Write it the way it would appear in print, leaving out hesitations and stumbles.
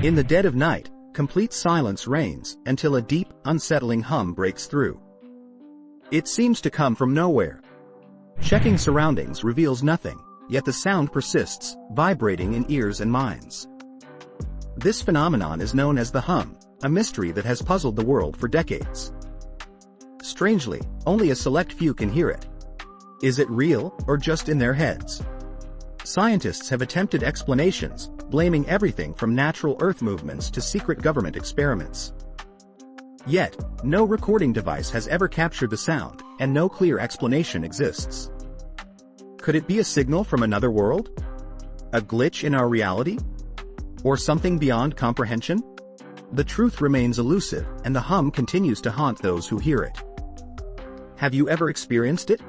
In the dead of night, complete silence reigns until a deep, unsettling hum breaks through. It seems to come from nowhere. Checking surroundings reveals nothing, yet the sound persists, vibrating in ears and minds. This phenomenon is known as the hum, a mystery that has puzzled the world for decades. Strangely, only a select few can hear it. Is it real, or just in their heads? Scientists have attempted explanations, blaming everything from natural Earth movements to secret government experiments. Yet, no recording device has ever captured the sound, and no clear explanation exists. Could it be a signal from another world? A glitch in our reality? Or something beyond comprehension? The truth remains elusive, and the hum continues to haunt those who hear it. Have you ever experienced it?